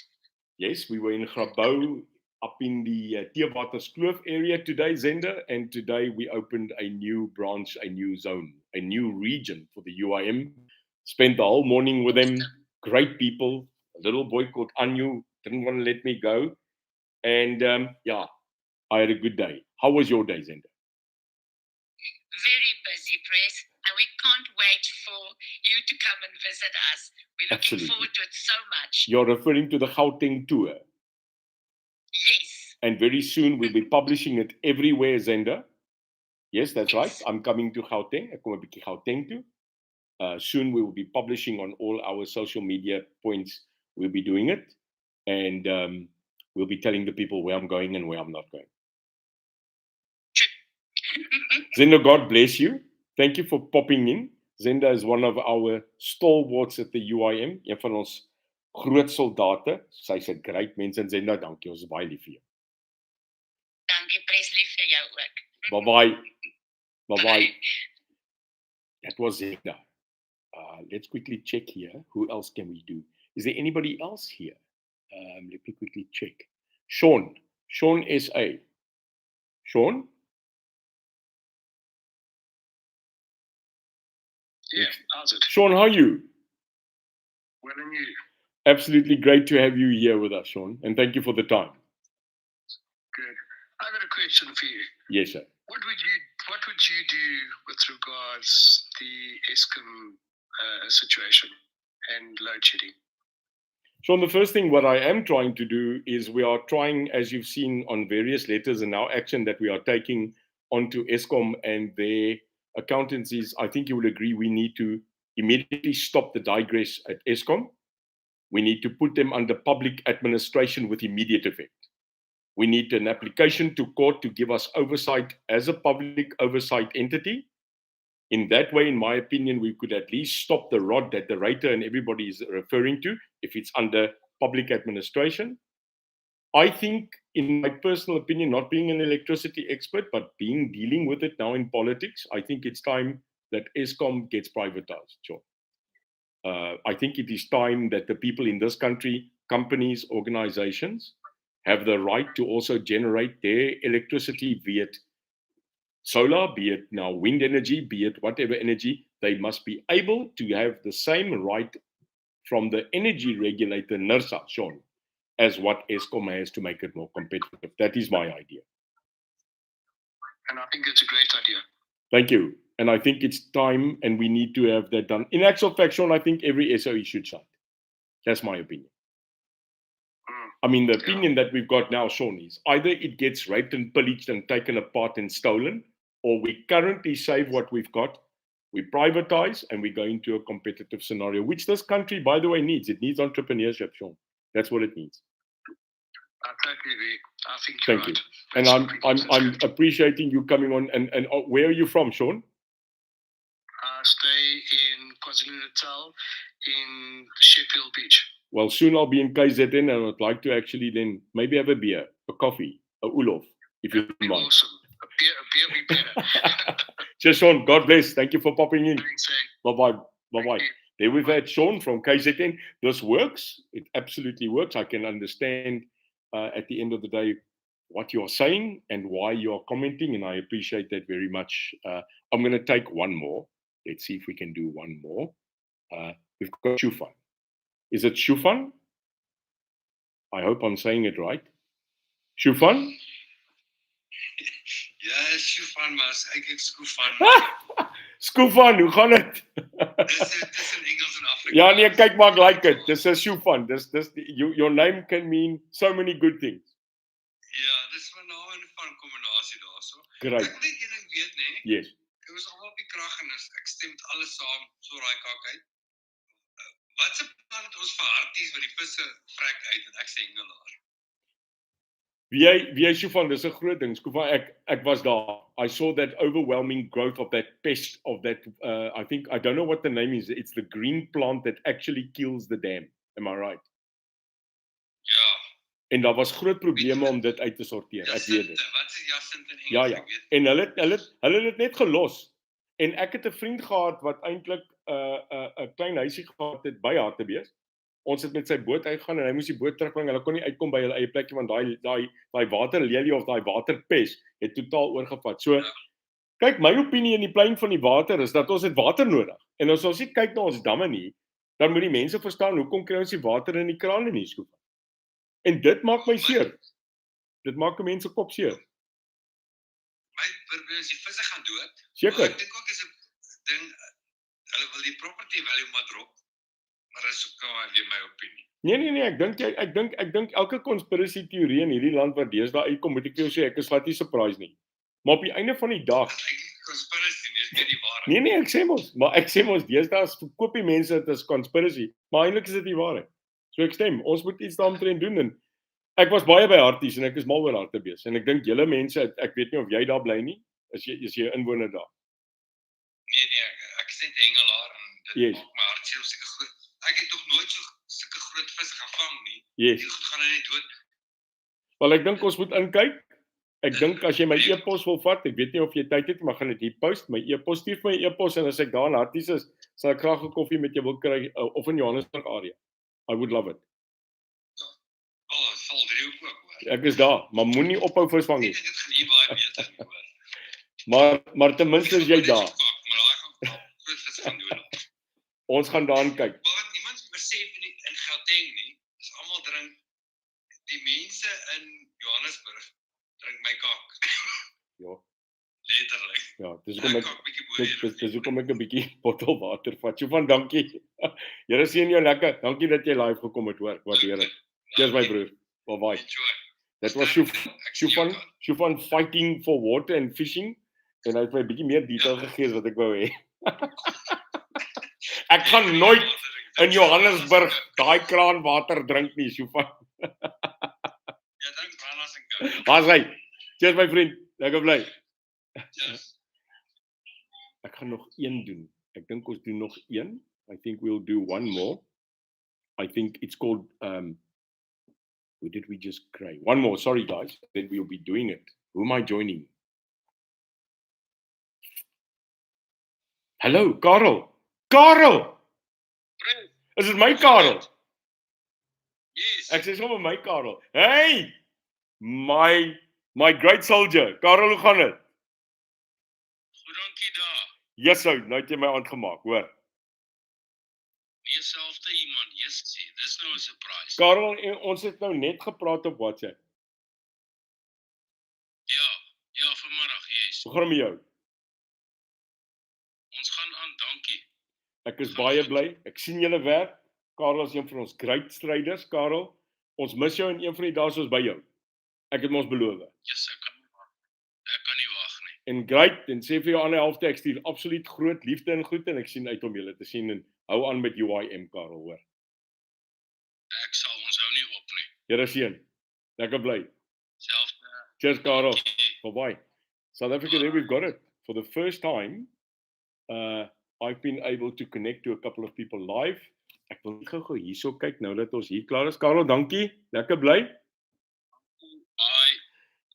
Yes, we were in Grabouw up in the Theewaterskloof area today, Zenda. And today we opened a new branch, a new zone, a new region for the UIM. Spent the whole morning with them. Great people. A little boy called Anju didn't want to let me go. And yeah, I had a good day. How was your day, Zenda? Very busy, Praise. And we can't wait for you to come and visit us. We're looking Absolutely. forward to it so much. You're referring to the Gauteng tour. Yes. And very soon we'll be publishing it everywhere, Zenda. Yes, that's right. Yes. I'm coming to Gauteng. Ek kom 'n bietjie Gauteng toe. Soon we will be publishing on all our social media points. We'll be doing it. And we'll be telling the people where I'm going and where I'm not going. Zenda, God bless you. Thank you for popping in. Zenda is one of our stalwarts at the UIM. Een van ons groot soldate. Sy's 'n great mens en Zenda, dankie. Ons is baie lief vir jou. Dankie, Praise, lief vir jou ook. Bye-bye. Bye-bye. That was Zenda. Let's quickly check here. Who else can we do? Is there anybody else here? Let me quickly check. Sean SA. Sean? Yeah, how's it? Sean, how are you? Well, and you? Absolutely great to have you here with us, Sean, and thank you for the time. Good. I've got a question for you. Yes, sir. What would you do with regards the Eskom situation and load shedding? Sean, the first thing what I am trying to do is we are trying, as you've seen on various letters and now action that we are taking onto Eskom and their accountancies, I think you will agree we need to immediately stop the digress at Eskom. We need to put them under public administration with immediate effect. We need an application to court to give us oversight as a public oversight entity. In that way, in my opinion, we could at least stop the rod that the writer and everybody is referring to if it's under public administration. I think, in my personal opinion, not being an electricity expert, but dealing with it now in politics, I think it's time that Eskom gets privatized, John. I think it is time that the people in this country, companies, organizations, have the right to also generate their electricity, be it solar, be it now wind energy, be it whatever energy. They must be able to have the same right from the energy regulator, NERSA, Sean, as what Eskom has to make it more competitive. That is my idea. And I think it's a great idea. Thank you. And I think it's time and we need to have that done. In actual fact, Sean, I think every SOE should shut. That's my opinion. I mean, the opinion that we've got now, Sean, is either it gets raped and pillaged and taken apart and stolen, or we currently save what we've got, we privatize, and we go into a competitive scenario, which this country, by the way, needs. It needs entrepreneurship, Sean. That's what it needs. I totally agree. I think you're Thank right. you. And I'm appreciating you coming on. And where are you from, Sean? I stay in KwaZulu-Natal, in Sheffield Beach. Well, soon I'll be in KZN, and I'd like to actually then maybe have a beer, a coffee, a Ulof, if you don't mind. Awesome. A beer be better. Just Sean, God bless. Thank you for popping in. Thanks, Bye-bye. Bye-bye. you. There we've had Sean from KZN. This works. It absolutely works. I can understand at the end of the day what you're saying and why you're commenting, and I appreciate that very much. I'm going to take one more. Let's see if we can do one more. We've got Shufan. Is it Shufan? I hope I'm saying it right. Shufan? Ja, Shufan, maar is eigenlijk Skufan. Skufan, hoe gaan het? Dis in Engels en Afrikaans. Ja, nee, kyk maar, ek like it. Dis 'n Shufan. Your name can mean so many good things. Ja, dis van nou en van kombinasie daarso. Great. Ek wil net een ding weet, nê? Yes. Ek was almal op die krag en ek stem met alles saam so raai kak uit. Wat se plan het ons vir harties wat die visse vrek uit en ek sê hengelaar? Wie jy Shufan, dis 'n groot ding. Skufan, ek was daar. I saw that overwhelming growth of that pest of that I think I don't know what the name is. It's the green plant that actually kills the dam. Am I right? Ja. En daar was groot probleme om dit uit te sorteer. Ek weet dit. Wat is Jacint in Engels? Ja. Ek weet. En hulle het dit net gelos. En ek het 'n vriend gehad wat eintlik 'n klein huisie gehad het by Hartbees. Ons het met sy boot uitgegaan en hy moes die boot terugbring. Hulle kon nie uitkom by hulle eie plekkie want daai waterlelie of daai waterpes het totaal oorgevat. So kyk, my opinie in die plein van die water is dat ons het water nodig. En as ons nie kyk na ons damme nie, dan moet die mense verstaan hoekom kry ons die water in die krane nie, Skoof. En dit maak my seer. Dit maak mense kop seer. My probleem is die visse gaan dood. Seker. Maar ek dink ook is 'n ding hulle wil die property value maar drop. Maar dis ook nou weer my opinie. Nee, ek dink elke conspiracy teorie in hierdie land wat deesdae uitkom, moet ek vir jou sê, ek is glad nie surprised nie. Maar op die einde van die dag, Dit is eintlik conspiracy, dis nie die waarheid. nee, ek sê mos deesdae verkoop die mense dit as conspiracy, maar eintlik is dit die waarheid. So ek stem, ons moet iets daaromtrent doen en ek was baie by Harties en ek is mal oor Hartbees en ek dink julle mense, ek weet nie of jy daar bly nie, is jy 'n inwoner daar. Nee, ek is net 'n hengelaar en dit Yes. maak my hart seer om sulke groot. Ek het nog nooit sulke groot visse gevang nie. Yes. Die goed gaan nou net dood. Wel ek dink ons moet inkyk. Ek dink as jy my e-pos wil vat, ek weet nie of jy tyd het, maar gaan dit hier post, my e-pos, stuur my e-pos en as ek daar in Harties is, sal ek graag 'n koffie met jou wil kry of in Johannesburg area. I would love it. Val driehoek ook hoor. Ek is daar, maar moenie ophou visvang nie. Dit gaan hier baie beter nie hoor. Maar ten minste is jy daar. Maar daai gaan groot vis gaan dood. Ons gaan daarin kyk. Maar wat niemand besef in Ja, dis Ek hoekom ek kak bietjie boer. dis hoekom ek 'n bietjie bottel water vat. Sjoefan, dankie. Here seën jou lekker. Dankie dat jy live gekom het, hoor. Waardeer dit. Cheers my broer. Bye-bye. That was Shufan fighting for water and fishing. En hy het my 'n bietjie meer detail gegee as wat ek wou hê. Ek gaan nooit in Johannesburg daai kraanwater drink nie, Shufan. Ja, drink Branas en Coke. Waar's hy? Cheers my vriend. Lekker bly. Cheers. Ek gaan nog een doen. Ek dink ons doen nog een. I think we'll do one more. I think it's called who did we just cry? One more, sorry guys. Then we'll be doing it. Who am I joining? Hello, Karel. Karel! Is dit my Karel? Yes. Ek sê sommer my Karel. Hey! My great soldier. Karel, hoe gaan dit? Goed, dankie daar. Yes, ou, nou het jy my aangemaak, hoor. Nie selfde iemand, yes, dis nou 'n surprise. Karel, ons het nou net gepraat op WhatsApp. Ja, vanmiddag, yes. Hoe gaan dit met jou? Ons gaan aan, dankie. Ek is baie bly. Ek sien julle werk. Karel is een van ons great stryders, Karel. Ons mis jou en een van die dae is by jou. Ek het ons beloof. Yes, ek kan nie wag nie. En great, en sê vir jou ander helfte, ek stuur absoluut groot liefde en groete en ek sien uit om julle te sien en hou aan met UIM, Karel, hoor. Ek sal ons hou nie op nie. Here seën. Lekker bly. Selfde. Cheers, Karel. Dankie. Bye-bye. South Africa, there we've got it. For the first time, I've been able to connect to a couple of people live. Ek wil net gou hierso kyk nou dat ons hier klaar is. Karel, dankie. Lekker bly. Bye.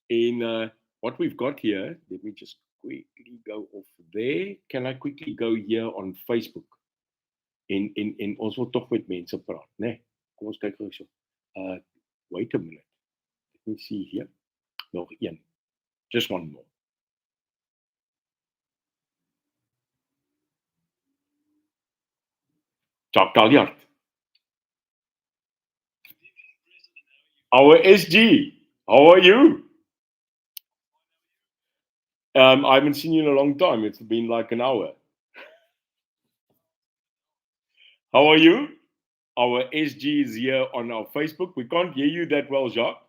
En what we've got here, let me just quickly go off there. Can I quickly go here on Facebook? En ons wil tog met mense praat, né? Nee, kom ons kyk gou so. Wait a minute. Let me see here. Nog een. Just one more. Jacques Taljaard. Our SG, how are you? I haven't seen you in a long time. It's been like an hour. How are you? Our SG is here on our Facebook. We can't hear you that well, Jacques.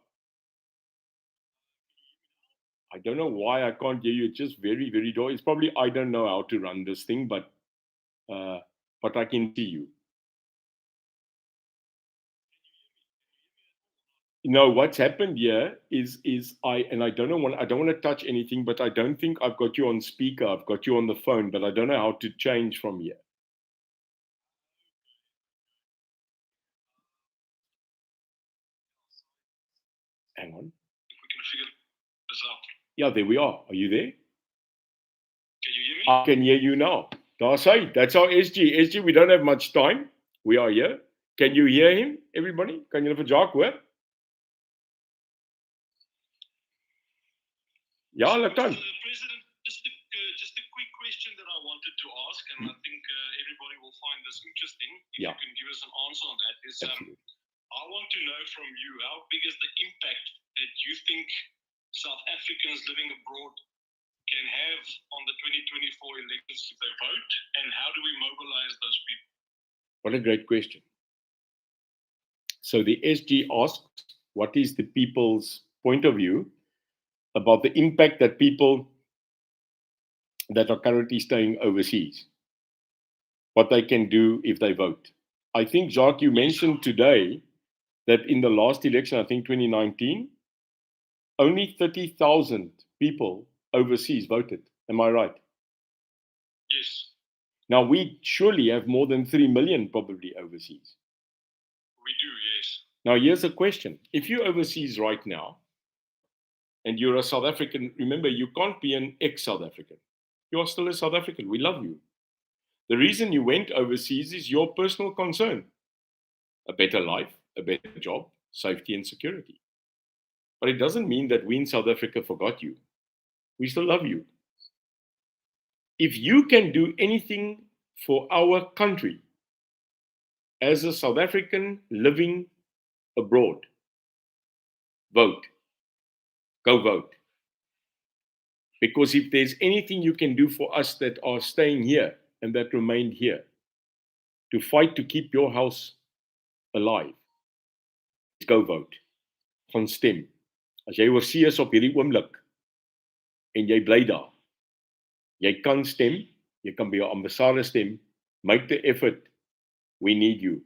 I don't know why I can't hear you. It's just very, very low. It's probably I don't know how to run this thing, but I can see you. You know what's happened here is I don't want to touch anything, but I don't think I've got you on speaker. I've got you on the phone, but I don't know how to change from here. Hang on. If we can figure this out. Yeah, there we are. Are you there? Can you hear me? I can hear you now. That's our SG. SG, we don't have much time. We are here. Can you hear him, everybody? Can you hear Jacques hoor? Ja, laat dan. President, just a quick question that I wanted to ask, and I think everybody will find this interesting. If Yeah. you can give us an answer on that, is Absolutely. I want to know from you, how big is the impact that you think South Africans living abroad can have on the 2024 elections if they vote, and how do we mobilize those people? What a great question. So the SG asks, what is the people's point of view about the impact that people that are currently staying overseas, what they can do if they vote? I think, Jacques, you mentioned today that in the last election, I think 2019, only 30,000 people overseas voted. Am I right? Yes, Now, we surely have more than 3 million probably overseas. we do, yes. Now, here's a question. If you're overseas right now, and you're a South African, remember, you can't be an ex-South African. You are still a South African. We love you. The reason you went overseas is your personal concern. A better life, a better job, safety and security. But it doesn't mean that we in South Africa forgot you. We still love you. If you can do anything for our country as a South African living abroad, vote. Go vote. Because if there's anything you can do for us that are staying here and that remained here, to fight to keep your house alive, go vote. Gaan stem. As jy oorsee is op hierdie oomblik en jy bly daar, jy kan stem, jy kan by jou ambassade stem, make the effort, we need you.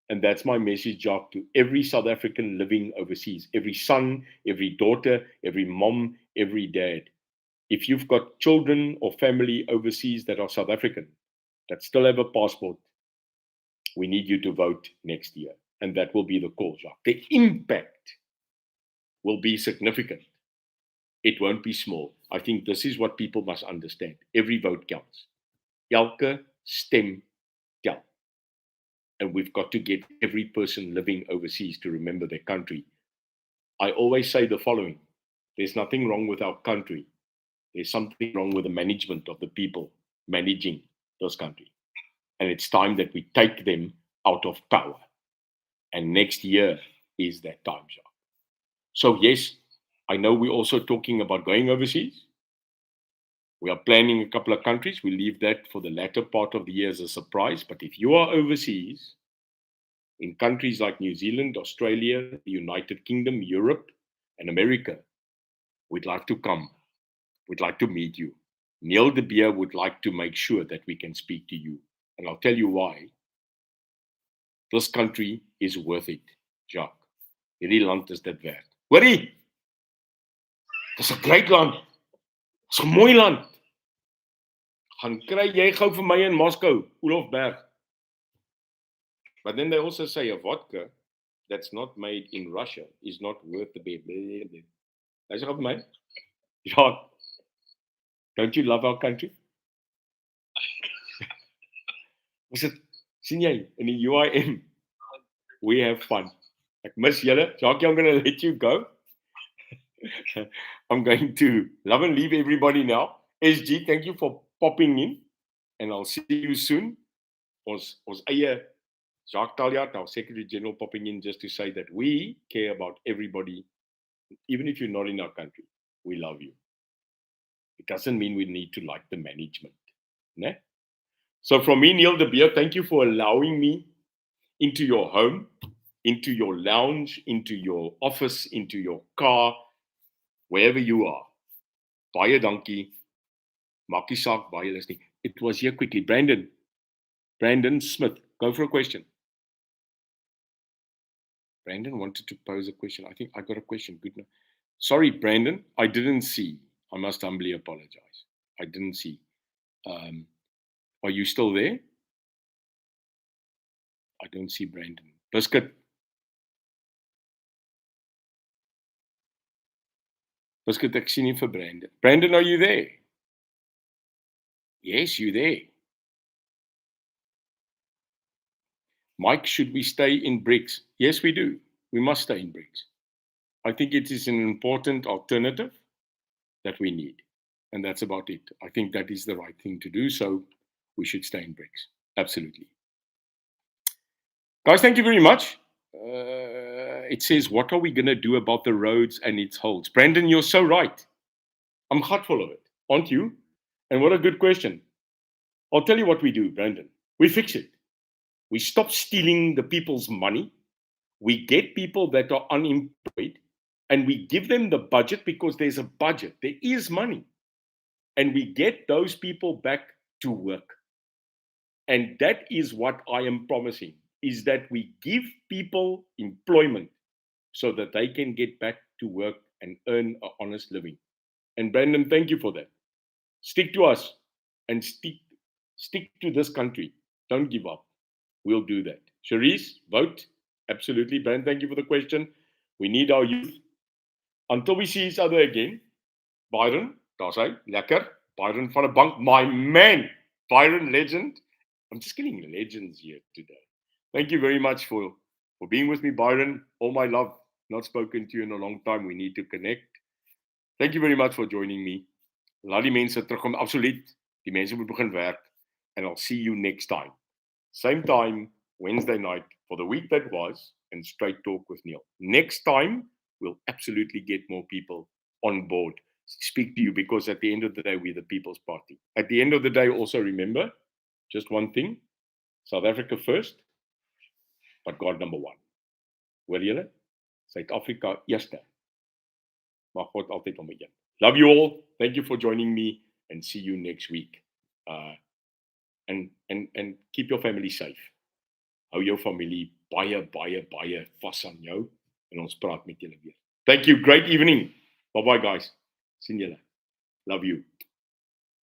And that's my message, Jacques, to every South African living overseas, every son, every daughter, every mom, every dad. If you've got children or family overseas that are South African, that still have a passport, we need you to vote next year. And that will be the call, Jacques. The impact will be significant. It won't be small. I think this is what people must understand. Every vote counts. Elke stem counts. And we've got to get every person living overseas to remember their country. I always say the following. There's nothing wrong with our country. There's something wrong with the management of the people managing this country. And it's time that we take them out of power. And next year is that time, Jacques. So yes, I know we're also talking about going overseas. We are planning a couple of countries. We leave that for the latter part of the year as a surprise. But if you are overseas, in countries like New Zealand, Australia, the United Kingdom, Europe, and America, we'd like to come. We'd like to meet you. Neil de Beer would like to make sure that we can speak to you. And I'll tell you why. This country is worth it, Jacques. Hierdie land is dit werd. Hoorie! Dis 'n great land. Dis 'n mooi land. Gaan kry jy gou vir my in Moskou, Olofberg. But then they also say a vodka that's not made in Russia is not worth the bed. Hy sê vir my, ja, don't you love our country? Was dit, sien jy, in die UIM, we have fun. Ek mis julle. Jacques, I'm going to let you go. I'm going to love and leave everybody now. SG, thank you for popping in. And I'll see you soon. Ons eie Jacques Taljaard, our Secretary General, popping in just to say that we care about everybody. Even if you're not in our country, we love you. It doesn't mean we need to like the management. Ne? So from me, Neil de Beer, thank you for allowing me into your home, into your lounge, into your office, into your car, wherever you are. Baie dankie. Maak nie saak waar jy is nie. It was here quickly. Brandon Smith, go for a question. Brandon wanted to pose a question. I think I got a question. Good. Sorry, Brandon, I didn't see. I must humbly apologize. I didn't see. Are you still there? I don't see Brandon. Biscuit. Biscuit, ek sien nie vir Brandon. Brandon, are you there? Yes, you're there. Mike, should we stay in BRICS? Yes, we do. We must stay in BRICS. I think it is an important alternative that we need. And that's about it. I think that is the right thing to do. So we should stay in BRICS. Absolutely. Guys, thank you very much. It says, what are we going to do about the roads and its holes? Brandon, you're so right. I'm heartful of it, aren't you? And what a good question. I'll tell you what we do, Brandon. We fix it. We stop stealing the people's money. We get people that are unemployed and we give them the budget because there's a budget. There is money. And we get those people back to work. And that is what I am promising, is that we give people employment so that they can get back to work and earn an honest living. And Brandon, thank you for that. Stick to us and stick to this country. Don't give up. We'll do that. Cherise, vote. Absolutely. Brandon, thank you for the question. We need our youth. Until we see each other again, Byron, daar's hy, lekker. Byron van der Bank, my man. Byron, legend. I'm just getting legends here today. Thank you very much for being with me, Byron. All my love. Not spoken to you in a long time. We need to connect. Thank you very much for joining me. Laat die mense terugkom. Absoluut. Die mense moet begin werk. And I'll see you next time. Same time, Wednesday night for the week that was, and Straight Talk with Neil. Next time, we'll absolutely get more people on board speak to you, because at the end of the day, we're the People's Party. At the end of the day, also remember just one thing: South Africa first, but God number one. Hoor julle? Suid-Afrika eerste. Mag God altyd om een. Love you all. Thank you for joining me, and see you next week. And keep your family safe. Hou jou familie baie vas aan jou, en ons praat met julle weer. Thank you. Great evening. Bye-bye, guys. Sien julle. Love you.